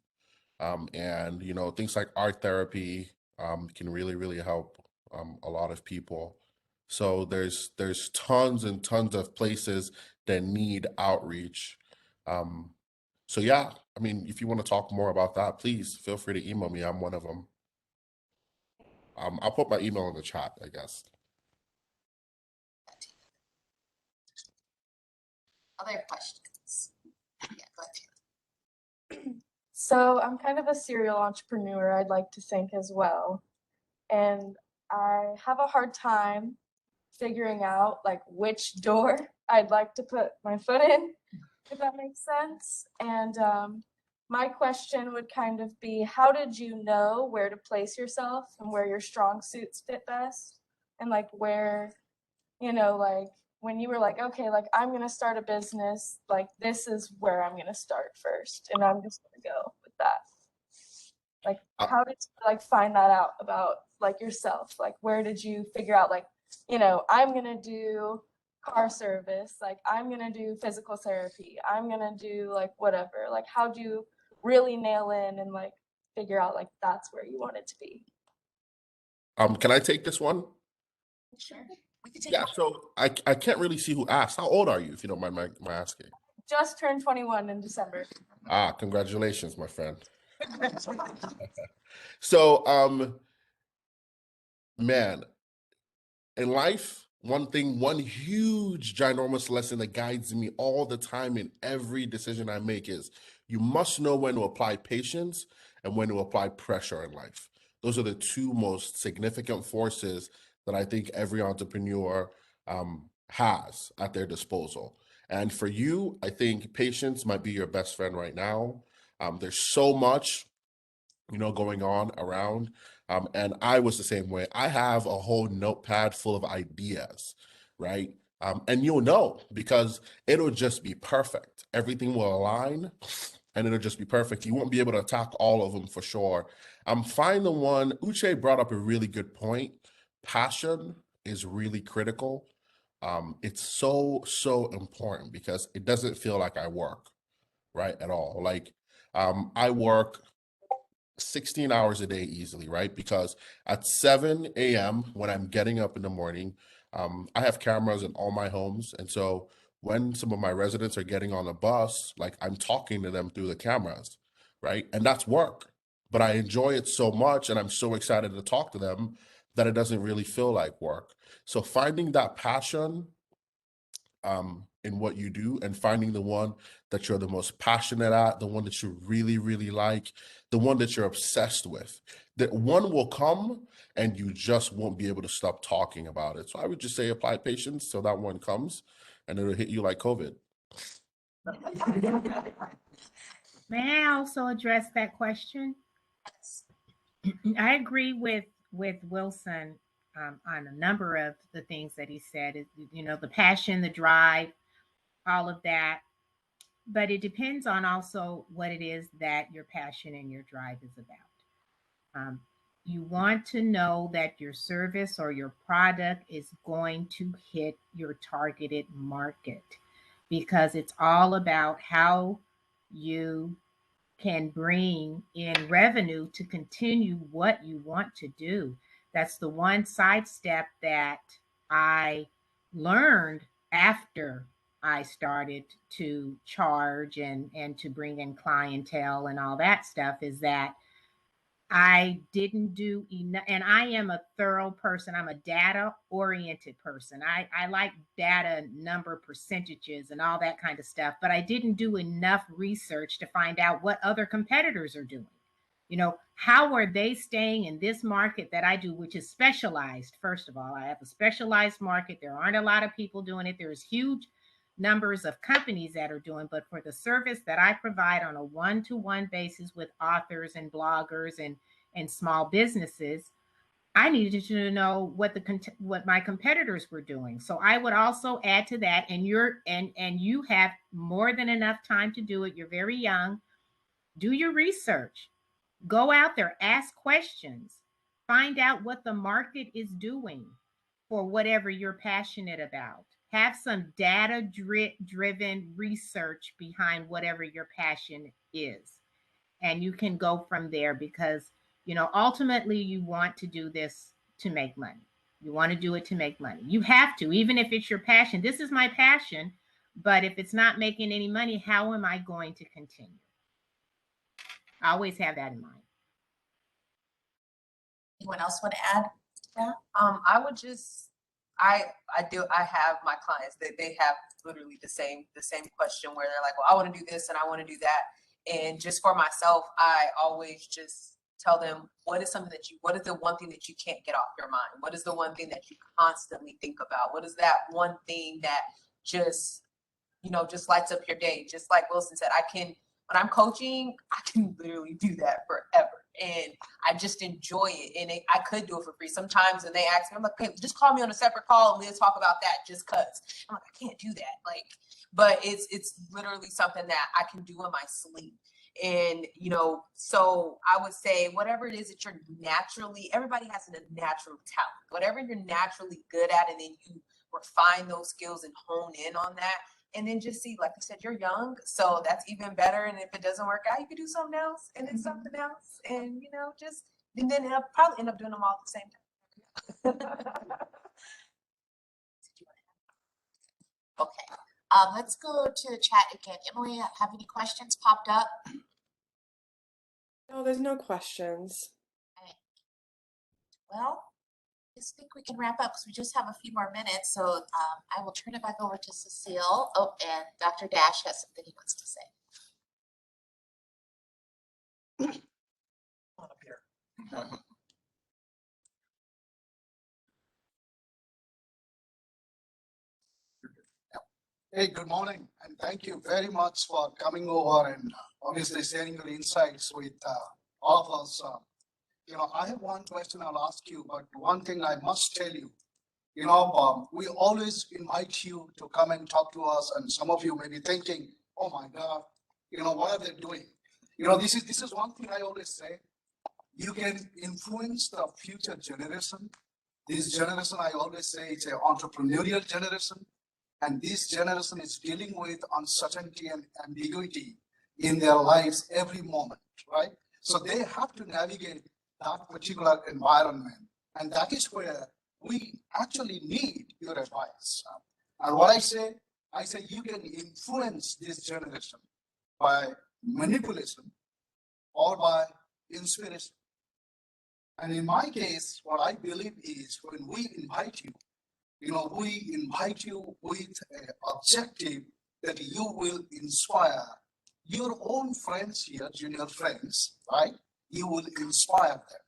And things like art therapy can really, really help a lot of people. So there's tons and tons of places that need outreach. Um, so yeah, I mean, if you want to talk more about that, please feel free to email me. I'm one of them. I'll put my email in the chat, I guess. Other questions? Yeah, go ahead. So I'm kind of a serial entrepreneur, I'd like to think as well. And I have a hard time figuring out like which door I'd like to put my foot in, if that makes sense. And my question would kind of be, how did you know where to place yourself and where your strong suits fit best? And like where, like when you were like, okay, like I'm going to start a business, like this is where I'm going to start first. And I'm just going to go with that. Like, how did you like find that out about like yourself? Like, where did you figure out like, I'm going to do car service, like I'm going to do physical therapy, I'm going to do like whatever. Like, how do you really nail in and like figure out like that's where you want it to be? Can I take this one? Sure. We can take Yeah, so I can't really see who asked. How old are you, if you don't mind my asking? Just turned 21 in December. Congratulations, my friend. So, man, in life, one huge, ginormous lesson that guides me all the time in every decision I make is you must know when to apply patience and when to apply pressure in life. Those are the two most significant forces that I think every entrepreneur has at their disposal. And for you, I think patience might be your best friend right now. There's so much going on around. And I was the same way. I have a whole notepad full of ideas, right? And you'll know because it'll just be perfect. Everything will align and it'll just be perfect. You won't be able to attack all of them for sure. Find the one, Uche brought up a really good point. Passion is really critical. It's so important because it doesn't feel like I work, right? At all. Like, I work 16 hours a day easily, right? Because at 7 a.m., when I'm getting up in the morning, I have cameras in all my homes. And so when some of my residents are getting on a bus, like I'm talking to them through the cameras, right? And that's work. But I enjoy it so much and I'm so excited to talk to them that it doesn't really feel like work. So finding that passion in what you do and finding the one that you're the most passionate at, the one that you really, really like, the one that you're obsessed with. That one will come and you just won't be able to stop talking about it. So I would just say apply patience till that one comes and it'll hit you like COVID. May I also address that question? I agree with Wilson on a number of the things that he said. The passion, the drive, all of that. But it depends on also what it is that your passion and your drive is about. You want to know that your service or your product is going to hit your targeted market because it's all about how you can bring in revenue to continue what you want to do. That's the one sidestep that I learned after I started to charge and to bring in clientele and all that stuff is that I didn't do enough. And I am a thorough person. I'm a data oriented person. I like data, number, percentages, and all that kind of stuff. But I didn't do enough research to find out what other competitors are doing. How are they staying in this market that I do, which is specialized? First of all, I have a specialized market. There aren't a lot of people doing it. There's huge numbers of companies that are doing, but for the service that I provide on a one-to-one basis with authors and bloggers and and small businesses, I needed to know what my competitors were doing. So I would also add to that, and you have more than enough time to do it. You're very young. Do your research. Go out there, ask questions, find out what the market is doing for whatever you're passionate about. Have some data driven research behind whatever your passion is. And you can go from there because, ultimately you want to do this to make money. You want to do it to make money. You have to, even if it's your passion. This is my passion, but if it's not making any money, how am I going to continue? I always have that in mind. Anyone else want to add to that? I would just, I have my clients that they have literally the same question where they're like, well, I want to do this and I want to do that. And just for myself, I always just tell them, what is the one thing that you can't get off your mind? What is the one thing that you constantly think about? What is that one thing that just lights up your day? Just like Wilson said, when I'm coaching, I can literally do that forever. And I just enjoy it. And I could do it for free. Sometimes when they ask me, I'm like, okay, just call me on a separate call and let's talk about that just cause. I'm like, I can't do that. But it's literally something that I can do in my sleep. And, so I would say whatever it is that you're everybody has a natural talent, whatever you're naturally good at, and then you refine those skills and hone in on that. And then just see, like I said, you're young, so that's even better. And if it doesn't work out, you can do something else and then something else. And, and then I'll probably end up doing them all at the same time. Okay. Let's go to chat again. Emily, have any questions popped up? No, there's no questions. Okay. Well, I just think we can wrap up because we just have a few more minutes. So I will turn it back over to Cecile. Oh, and Dr. Dash has something he wants to say. Come on up here. Hey, good morning, and thank you very much for coming over and obviously sharing your insights with all of us. I have one question I'll ask you, but one thing I must tell you, we always invite you to come and talk to us, and some of you may be thinking, oh my God, what are they doing? This is one thing I always say. You can influence the future generation. This generation, I always say, it's an entrepreneurial generation. And this generation is dealing with uncertainty and ambiguity in their lives every moment, right? So they have to navigate that particular environment. And that is where we actually need your advice. And what I say you can influence this generation by manipulation or by inspiration. And in my case, what I believe is when we invite you, we invite you with an objective that you will inspire your own friends here, junior friends, right? You will inspire them.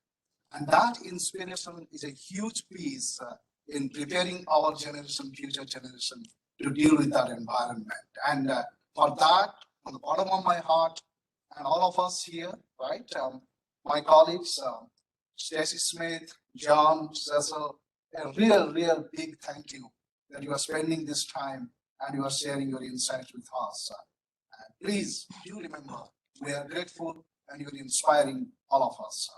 And that inspiration is a huge piece in preparing our generation, future generation, to deal with that environment. And for that, from the bottom of my heart, and all of us here, right? My colleagues, Stacy Smith, John, Cecil, a real big thank you that you are spending this time and you are sharing your insights with us. Please do remember, we are grateful and you're inspiring all of us.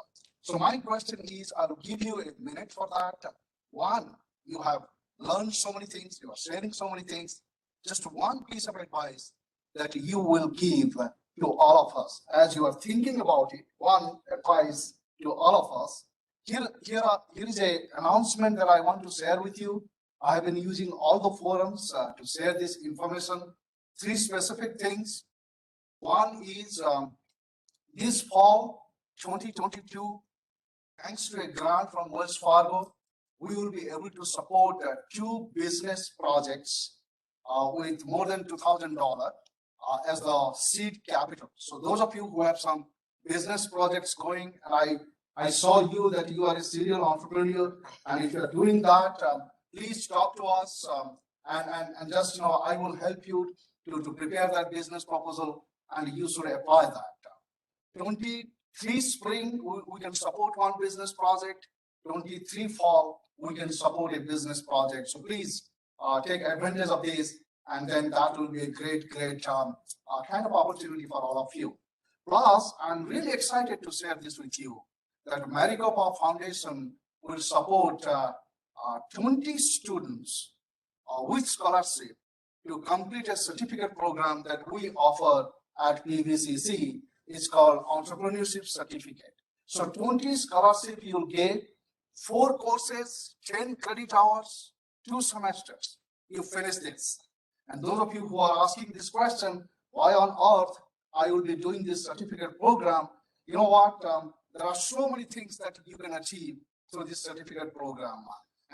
So my question is, I'll give you a minute for that. One, you have learned so many things, you are sharing so many things. Just one piece of advice that you will give to all of us as you are thinking about it. One advice to all of us. Here is an announcement that I want to share with you. I have been using all the forums to share this information. 3 specific things. One is this fall 2022, thanks to a grant from Wells Fargo, we will be able to support 2 business projects with more than $2,000 as the seed capital. So those of you who have some business projects going, and I saw you that you are a serial entrepreneur, and if you are doing that, please talk to us, and just I will help you to prepare that business proposal, and you should apply that. 3 spring, we can support one business project. 23 fall, we can support a business project. So please take advantage of this, and then that will be a great kind of opportunity for all of you. Plus, I'm really excited to share this with you, that Maricopa Foundation will support 20 students with scholarship to complete a certificate program that we offer at PVCC. It's called Entrepreneurship Certificate. So 20 scholarship you'll get, 4 courses, 10 credit hours, 2 semesters. You finish this. And those of you who are asking this question, why on earth I will be doing this certificate program? You know what? There are so many things that you can achieve through this certificate program.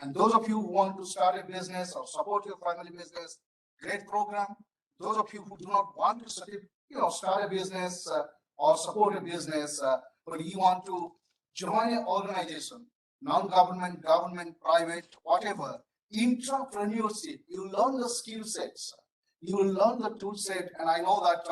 And those of you who want to start a business or support your family business, great program. Those of you who do not want to start a business or support a business, but you want to join an organization, non-government, government, private, whatever, entrepreneurship, you learn the skill sets, you will learn the tool set, and I know that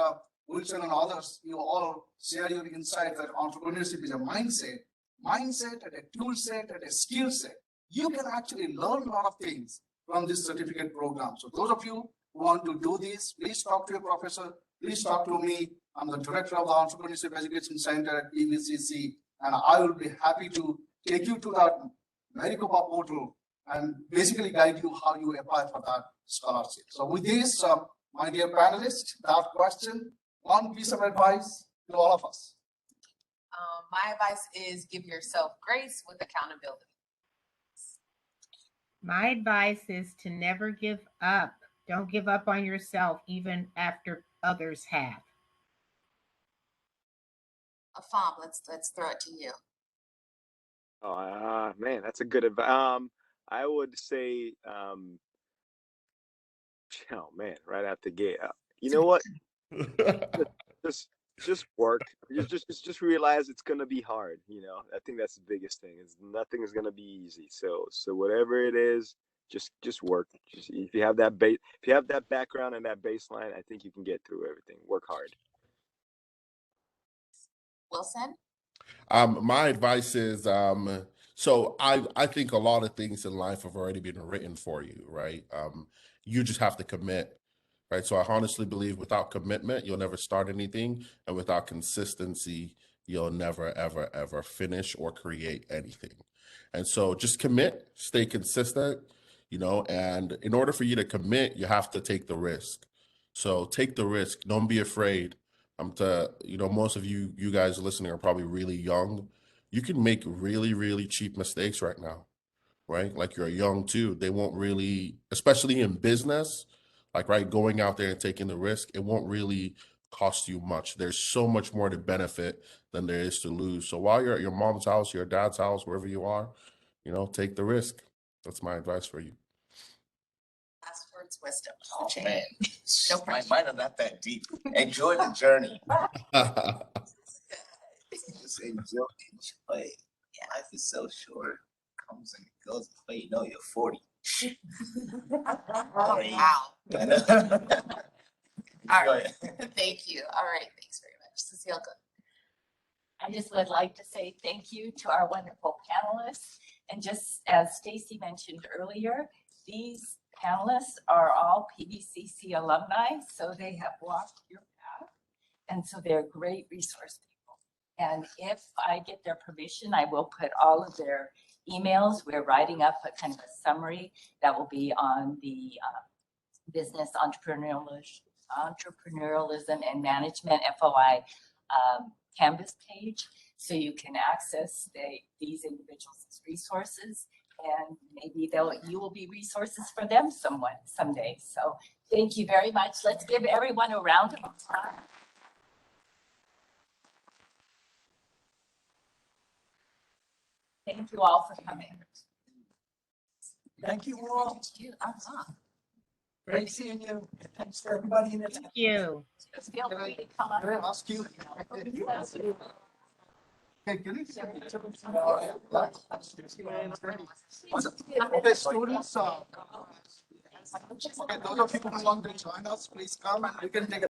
Wilson and others, you all share your insight that entrepreneurship is a mindset and a tool set and a skill set. You can actually learn a lot of things from this certificate program. So those of you who want to do this, please talk to your professor, please talk to me. I'm the director of the Entrepreneurship Education Center at PVCC, and I will be happy to take you to that Maricopa portal and basically guide you how you apply for that scholarship. So with this, my dear panelists, that question, one piece of advice to all of us. My advice is give yourself grace with accountability. My advice is to never give up. Don't give up on yourself, even after others have. Afam, let's throw it to you. Oh, man, that's a good advice. I would say, oh man, right out the gate. You know what? just work. Just realize it's gonna be hard. I think that's the biggest thing. Is nothing is gonna be easy. So whatever it is, just work. If you have that background and that baseline, I think you can get through everything. Work hard. Wilson? My advice is, so I think a lot of things in life have already been written for you, right? You just have to commit, right? So I honestly believe without commitment, you'll never start anything. And without consistency, you'll never, ever, ever finish or create anything. And so just commit, stay consistent, and in order for you to commit, you have to take the risk. So take the risk. Don't be afraid. Most of you guys listening are probably really young. You can make really, really cheap mistakes right now, right? Like you're young too. They won't really, especially in business, right, going out there and taking the risk, it won't really cost you much. There's so much more to benefit than there is to lose. So while you're at your mom's house, your dad's house, wherever you are, take the risk. That's my advice for you. Last words, wisdom. Oh man, mine are not that deep. Enjoy the journey. Just enjoy. Life is so short. Comes and goes. Before you know, you're 40. Oh, wow. All right. Thank you. All right. Thanks very much. Cecile, go. I just would like to say thank you to our wonderful panelists. And just as Stacy mentioned earlier, these panelists are all PVCC alumni, so they have walked your path. And so they're great resource people. And if I get their permission, I will put all of their emails. We're writing up a kind of a summary that will be on the Business Entrepreneurialism and Management FOI Canvas page. So you can access these individuals as resources, and maybe you will be resources for them someday. So thank you very much. Let's give everyone a round of applause. Thank you all for coming. Thank you all. Thank you. Great seeing you. Thanks for everybody in the Thank you. Feel free to come up. Can I ask you? Hey, can you say okay, students, okay, those of you who want to join us, please come and we can take a